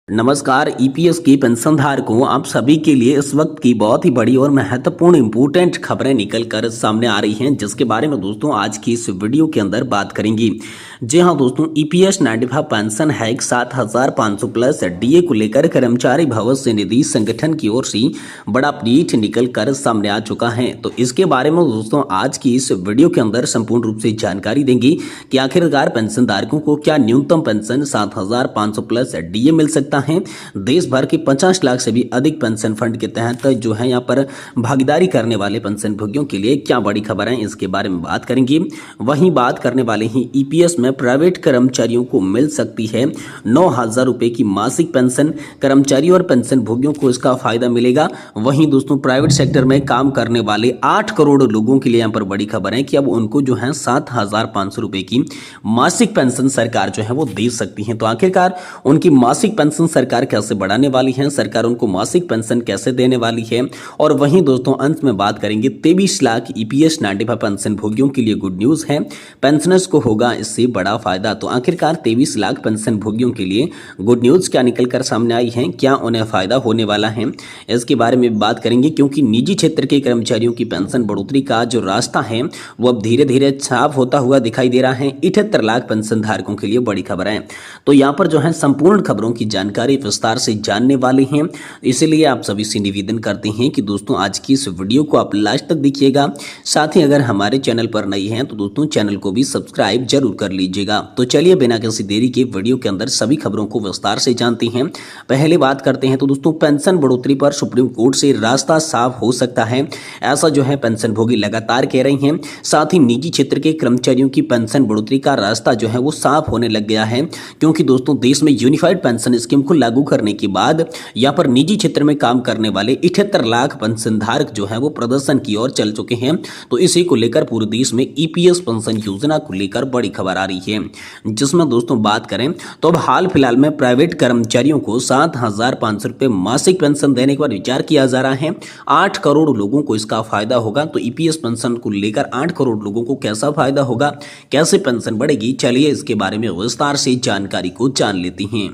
नमस्कार। ईपीएस के पेंशनधारकों, आप सभी के लिए इस वक्त की बहुत ही बड़ी और महत्वपूर्ण इंपोर्टेंट खबरें निकल कर सामने आ रही हैं, जिसके बारे में दोस्तों आज की इस वीडियो के अंदर बात करेंगे। जी हां दोस्तों, EPS 95 pension hack 7500 plus DA को लेकर कर्मचारी भविष्य निधि संगठन की ओर से बड़ा अपडेट निकल कर सामने आ चुका है। तो इसके बारे में दोस्तों आज की इस वीडियो के अंदर संपूर्ण रूप से जानकारी देंगे कि आखिरकार पेंशनधारकों को क्या न्यूनतम पेंशन 7500 प्लस डीए मिल सकता है। देश भर के 50 लाख से भी अधिक पेंशन फंड के तहत जो है यहाँ पर भागीदारी करने वाले पेंशन भोगियों के लिए क्या बड़ी खबर है, इसके बारे में बात करेंगे। वहीं बात करने वाले ही ईपीएस में प्राइवेट कर्मचारियों को मिल सकती है 9,000 रुपए की मासिक पेंशन। कर्मचारी और पेंशन भोगियों को इसका फायदा मिलेगा। वहीं दोस्तों प्राइवेट सेक्टर में काम करने वाले 8 करोड़ लोगों के लिए यहाँ पर बड़ी खबर है कि अब उनको जो है 7,500 रुपए की मासिक पेंशन सरकार जो है वो दे सकती है। तो आखिरकार उनकी मासिक पेंशन सरकार कैसे बढ़ाने वाली है, सरकार उनको मासिक पेंशन कैसे देने वाली है, और वहीं दोस्तों अंत में बात करेंगे 23 लाख ईपीएस 95 पेंशन भोगियों के लिए गुड न्यूज है, पेंशनर्स को होगा इससे बड़ा फायदा। तो आखिरकार 23 लाख पेंशन भोगियों के लिए गुड न्यूज क्या निकलकर सामने आई है, क्या उन्हें फायदा होने वाला है, इसके बारे में बात करेंगे। क्योंकि निजी क्षेत्र के कर्मचारियों की पेंशन बढ़ोतरी का जो रास्ता है वो अब धीरे धीरे साफ होता हुआ दिखाई दे रहा है। 78 लाख पेंशन धारकों के लिए बड़ी खबर है। तो यहाँ पर जो है संपूर्ण खबरों की जानकारी विस्तार से जानने वाले हैं, इसलिए आप सभी से निवेदन करते हैं कि दोस्तों आज की इस वीडियो को आप लास्ट तक देखिएगा। साथ ही अगर हमारे चैनल पर नए हैं तो दोस्तों चैनल को भी सब्सक्राइब जरूर कर लीजिएगा। तो चलिए बिना किसी देरी के वीडियो के अंदर सभी खबरों को विस्तार से जानते हैं। पहले बात करते हैं तो दोस्तों पेंशन बढ़ोतरी पर सुप्रीम कोर्ट से रास्ता साफ हो सकता है, ऐसा जो है पेंशन भोगी लगातार कह रही हैं। साथ ही निजी क्षेत्र के कर्मचारियों की पेंशन बढ़ोतरी का रास्ता जो है वो साफ होने लग गया है, क्योंकि दोस्तों देश में यूनिफाइड पेंशन स्कीम को लागू करने के बाद यहाँ पर निजी क्षेत्र में काम करने वाले 78 लाख पेंशनधारक जो है वो प्रदर्शन की ओर चल चुके हैं। तो इसी को लेकर पूरे देश में ईपीएस पेंशन योजना को लेकर बड़ी खबर आ रही है, जिसमें दोस्तों बात करें तो अब हाल फिलहाल में प्राइवेट कर्मचारियों को 7,500 रुपए मासिक पेंशन देने के बाद विचार किया जा रहा है। 8 करोड़ लोगों को इसका फायदा होगा। तो ईपीएस पेंशन को लेकर 8 करोड़ लोगों को कैसा फायदा होगा, कैसे पेंशन बढ़ेगी, चलिए इसके बारे में विस्तार से जानकारी को जान लेते हैं।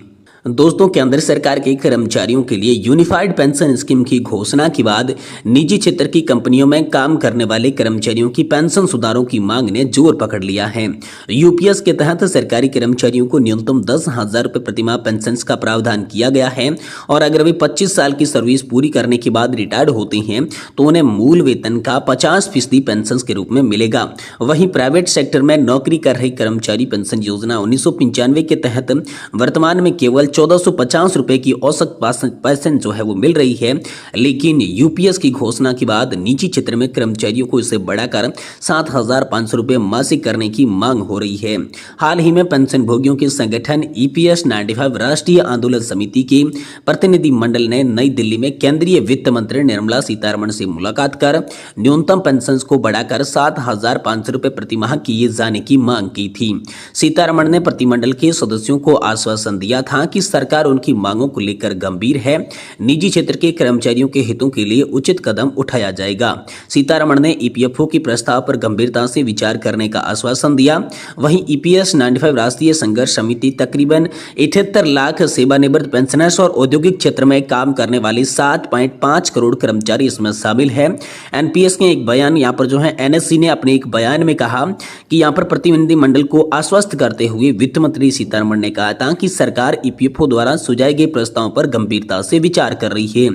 दोस्तों केंद्र सरकार के कर्मचारियों के लिए यूनिफाइड पेंशन स्कीम की घोषणा के बाद निजी क्षेत्र की कंपनियों में काम करने वाले कर्मचारियों की पेंशन सुधारों की मांग ने जोर पकड़ लिया है। यूपीएस के तहत सरकारी कर्मचारियों को न्यूनतम 10,000 रुपए प्रतिमाह पेंशन का प्रावधान किया गया है, और अगर वे 25 साल की सर्विस पूरी करने के बाद रिटायर्ड होते हैं तो उन्हें मूल वेतन का 50% पेंशन के रूप में मिलेगा। वहीं प्राइवेट सेक्टर में नौकरी कर रहे कर्मचारी पेंशन योजना 1995 के तहत वर्तमान में केवल 1450 रुपए की औसत पेंशन जो है वो मिल रही है, लेकिन यूपीएस की घोषणा के बाद निजी क्षेत्र में कर्मचारियों को इसे बढ़ाकर 7,500 रुपए मासिक करने की मांग हो रही है। हाल ही में पेंशन भोगियों के संगठन ईपीएस 95 राष्ट्रीय आंदोलन समिति के प्रतिनिधि मंडल ने नई दिल्ली में केंद्रीय वित्त मंत्री निर्मला सीतारमण से मुलाकात कर न्यूनतम पेंशन को बढ़ाकर 7,500 रुपए प्रतिमाह किए जाने की मांग की थी। सीतारमण ने प्रतिमंडल के सदस्यों को आश्वासन दिया था कि सरकार उनकी मांगों को लेकर गंभीर है, निजी क्षेत्र के कर्मचारियों के हितों के लिए उचित कदम उठाया जाएगा। सीतारमण ने ईपीएफओ के प्रस्ताव पर गंभीरता से विचार करने का आश्वासन दिया। वहीं ईपीएस 95 राष्ट्रीय संघर्ष समिति तकरीबन 78 लाख सेवानिवृत्त पेंशनर्स और औद्योगिक क्षेत्र में काम करने वाले 7.5 करोड़ कर्मचारी इसमें शामिल है। एनपीएस के एक बयान यहाँ पर जो है एनएससी ने अपने एक बयान में कहा कि यहाँ पर प्रतिनिधि मंडल को आश्वस्त करते हुए वित्त मंत्री सीतारमण ने कहा था कि सरकार ईपीएफओ द्वारा सुझाए गए प्रस्तावों पर गंभीरता से विचार कर रही है।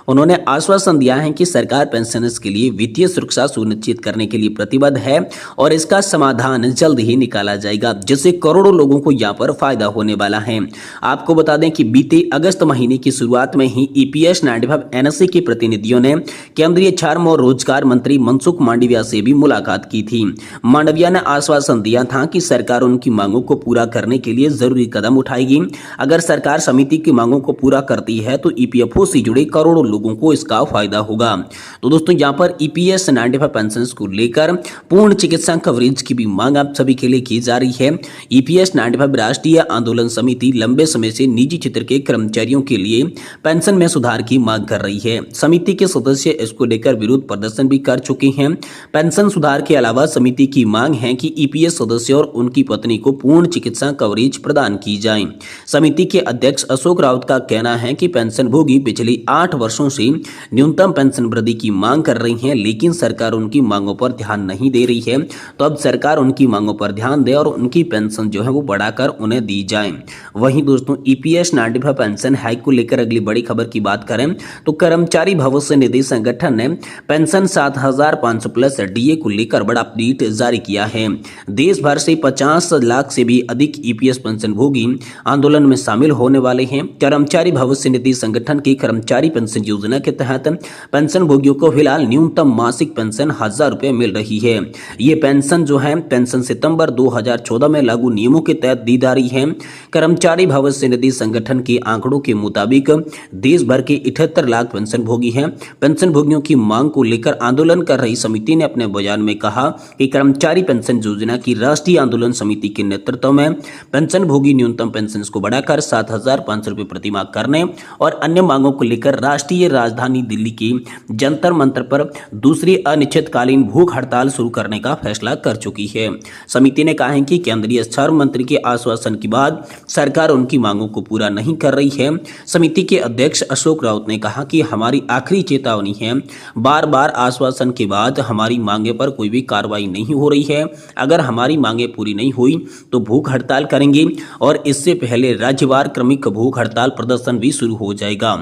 उन्होंने आश्वासन दिया है कि सरकार पेंशनर्स के लिए वित्तीय सुरक्षा सुनिश्चित करने के लिए प्रतिबद्ध है और इसका समाधान जल्द ही निकाला जाएगा, जिससे करोड़ों लोगों को यहाँ पर फायदा होने वाला है। आपको बता दें कि बीते अगस्त महीने की शुरुआत में ही ईपीएस 95 एनएससी के प्रतिनिधियों ने केंद्रीय श्रम और रोजगार मंत्री मनसुख मांडविया से भी मुलाकात की थी। मांडविया ने आश्वासन दिया था कि सरकार उनकी मांगों को पूरा करने के लिए जरूरी कदम उठाएगी। अगर सरकार समिति की मांगों को पूरा करती है तो ईपीएफओ से जुड़े करोड़ों लोगों को इसका फायदा होगा। तो दोस्तों यहाँ पर ईपीएस 95 पेंशन को लेकर पूर्ण चिकित्सा कवरेज की भी मांग आप सभी के लिए की जा रही है। ईपीएस 95 राष्ट्रीय आंदोलन समिति लंबे समय से निजी क्षेत्र के कर्मचारियों के लिए पेंशन में सुधार की मांग कर रही है। समिति के सदस्य इसको लेकर विरोध प्रदर्शन भी कर चुके हैं। पेंशन सुधार के अलावा समिति की मांग है कि ईपीएस सदस्य और उनकी पत्नी को पूर्ण चिकित्सा कवरेज प्रदान की जाए। समिति के अध्यक्ष अशोक राउत का कहना है कि पेंशनभोगी पिछले 8 वर्षों से न्यूनतम पेंशन वृद्धि की मांग कर रही हैं, लेकिन सरकार उनकी मांगों पर ध्यान नहीं दे रही है। तो अब सरकार उनकी मांगों पर ध्यान दे और उनकी पेंशन जो है वो बढ़ाकर उन्हें दी जाए। वहीं दोस्तों ईपीएस 95 पेंशन हाइक को लेकर अगली बड़ी खबर की बात करें तो कर्मचारी भविष्य निधि संगठन ने पेंशन 7500 प्लस डीए को लेकर बड़ा अपडेट जारी किया है। देश भर से 50 लाख से भी अधिक ईपीएस पेंशनभोगी आंदोलन में शामिल होने वाले हैं। कर्मचारी भविष्य निधि संगठन की कर्मचारी पेंशन योजना के तहत पेंशनभोगियों को फिलहाल न्यूनतम मासिक पेंशन 1000 रुपए मिल रही है। ये पेंशन जो है पेंशन सितंबर 2014 में लागू नियमों के तहत दी जा रही है। कर्मचारी भविष्य निधि संगठन के आंकड़ों के मुताबिक देश भर के 78 लाख पेंशनभोगी हैं। पेंशनभोगियों की मांग को लेकर आंदोलन कर रही समिति ने अपने बयान में कहा कि कर्मचारी पेंशन योजना की राष्ट्रीय आंदोलन समिति के नेतृत्व में पेंशनभोगी न्यूनतम पेंशन को बढ़ाकर 7500 रुपये प्रतिमाह करने और अन्य मांगों को लेकर राष्ट्रीय राजधानी दिल्ली की जंतर मंतर पर दूसरी अनिश्चितकालीन भूख हड़ताल शुरू करने का फैसला कर चुकी है। समिति ने कहा है कि केंद्रीय श्रम मंत्री के आश्वासन के बाद सरकार उनकी मांगों को पूरा नहीं कर रही है। समिति के अध्यक्ष अशोक राउत ने कहा कि हमारी आखिरी चेतावनी है, बार बार आश्वासन के बाद हमारी मांगे पर कोई भी कार्रवाई नहीं हो रही है। अगर हमारी मांगे पूरी नहीं हुई तो भूख हड़ताल करेंगे और इससे पहले राज्यवार क्रमिक भूख हड़ताल प्रदर्शन भी शुरू हो जाएगा।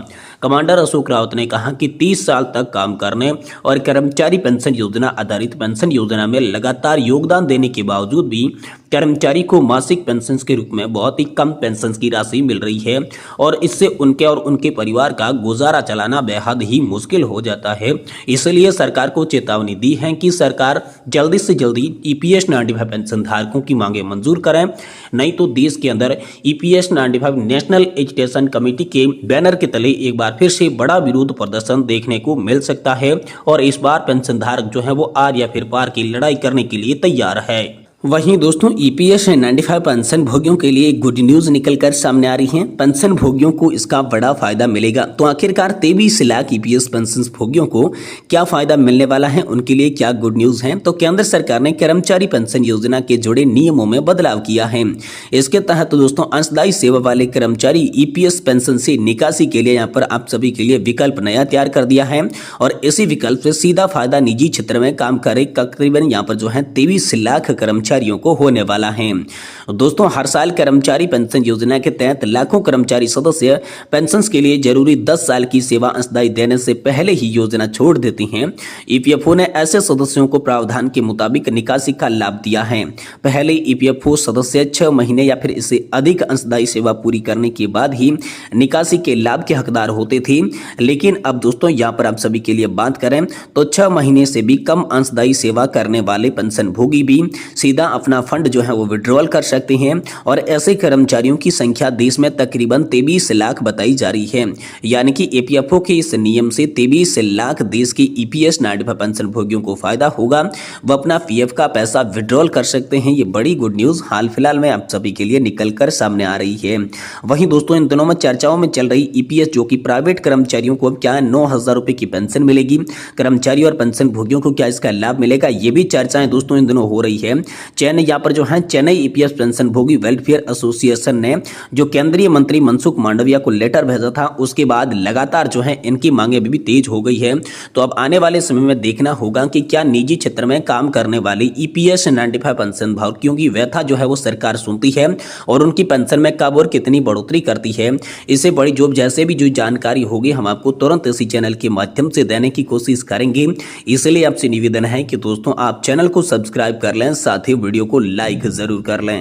कमांडर अशोक राउत ने कहा कि 30 साल तक काम करने और कर्मचारी पेंशन योजना आधारित पेंशन योजना में लगातार योगदान देने के बावजूद भी कर्मचारी को मासिक पेंशन के रूप में बहुत ही कम पेंशन की राशि मिल रही है और इससे उनके और उनके परिवार का गुजारा चलाना बेहद ही मुश्किल हो जाता है। इसलिए सरकार को चेतावनी दी है कि सरकार जल्दी से जल्दी ईपीएस 95 पेंशन धारकों की मांगे मंजूर करें, नहीं तो देश के अंदर ईपीएस 95 नेशनल एजुकेशन कमेटी के बैनर के तले एक बार फिर से बड़ा विरोध प्रदर्शन देखने को मिल सकता है और इस बार पेंशन धारक जो है वो आर या फिर पार की लड़ाई करने के लिए तैयार है। वहीं दोस्तों ईपीएस 95 पेंशन भोगियों के लिए गुड न्यूज निकलकर सामने आ रही है। पेंशन भोगियों को इसका बड़ा फायदा मिलेगा। तो आखिरकार 23 लाख ईपीएस पेंशन भोगियों को क्या फायदा मिलने वाला है, उनके लिए क्या गुड न्यूज है? तो केंद्र सरकार ने कर्मचारी पेंशन योजना के जुड़े नियमों में बदलाव किया है। इसके तहत दोस्तों अंशदायी सेवा वाले कर्मचारी ईपीएस पेंशन से निकासी के लिए यहाँ पर आप सभी के लिए विकल्प नया तैयार कर दिया है और इसी विकल्प से सीधा फायदा निजी क्षेत्र में काम करे तकरीबन यहाँ पर जो है 23 लाख कर्मचारियों को होने वाला है। दोस्तों हर साल कर्मचारी पेंशन योजना के तहत लाखों कर्मचारी सदस्य पेंशन के लिए जरूरी 10 साल की सेवा अंशदायी देने से पहले ही योजना छोड़ देती हैं। ईपीएफओ ने ऐसे सदस्यों को प्रावधान के मुताबिक निकासी का लाभ दिया है। पहले ईपीएफओ सदस्य 6 महीने या फिर इससे अधिक अंशदायी सेवा पूरी करने के बाद ही निकासी के लाभ के हकदार होते थे, लेकिन अब दोस्तों यहाँ पर आप सभी के लिए बात करें तो 6 महीने से भी कम अंशदायी सेवा करने वाले पेंशन भोगी भी सीधा अपना फंड जो है वो विड्रॉल कर सकते हैं और ऐसे कर्मचारियों की संख्या देश में तकरीबन 23 लाख बताई जा रही है। यानी कि ईपीएफओ के इस नियम से 23 लाख देश के ईपीएस 95 पेंशन भोगियों को फायदा होगा। वो अपना पीएफ का पैसा विड्रॉल कर सकते हैं। ये बड़ी गुड न्यूज हाल फिलहाल में आप सभी के लिए निकलकर सामने आ रही है। वहीं दोस्तों इन दिनों में चर्चाओं में चल रही ईपीएस जो कि प्राइवेट कर्मचारियों को अब क्या 9000 रुपए की पेंशन मिलेगी, कर्मचारी और पेंशन भोगियों को क्या इसका लाभ मिलेगा, ये भी चर्चाएं दोस्तों इन दिनों हो रही है। चेन्नई यहाँ पर जो है चेन्नई ईपीएस पेंशन भोगी वेलफेयर एसोसिएशन ने जो केंद्रीय मंत्री मनसुख मांडविया को लेटर भेजा था, उसके बाद लगातार जो है इनकी मांगे भी तेज हो गई है। तो अब आने वाले समय में देखना होगा कि क्या निजी क्षेत्र में काम करने वाली ईपीएस 95 पेंशन भोगियों की व्यथा जो है वो सरकार सुनती है और उनकी पेंशन में कब और कितनी बढ़ोतरी करती है। इससे बड़ी जैसे भी जो जानकारी होगी हम आपको तुरंत इसी चैनल के माध्यम से देने की कोशिश करेंगे। इसलिए आपसे निवेदन है कि दोस्तों आप चैनल को सब्सक्राइब कर लें, साथ ही वीडियो को लाइक जरूर कर लें।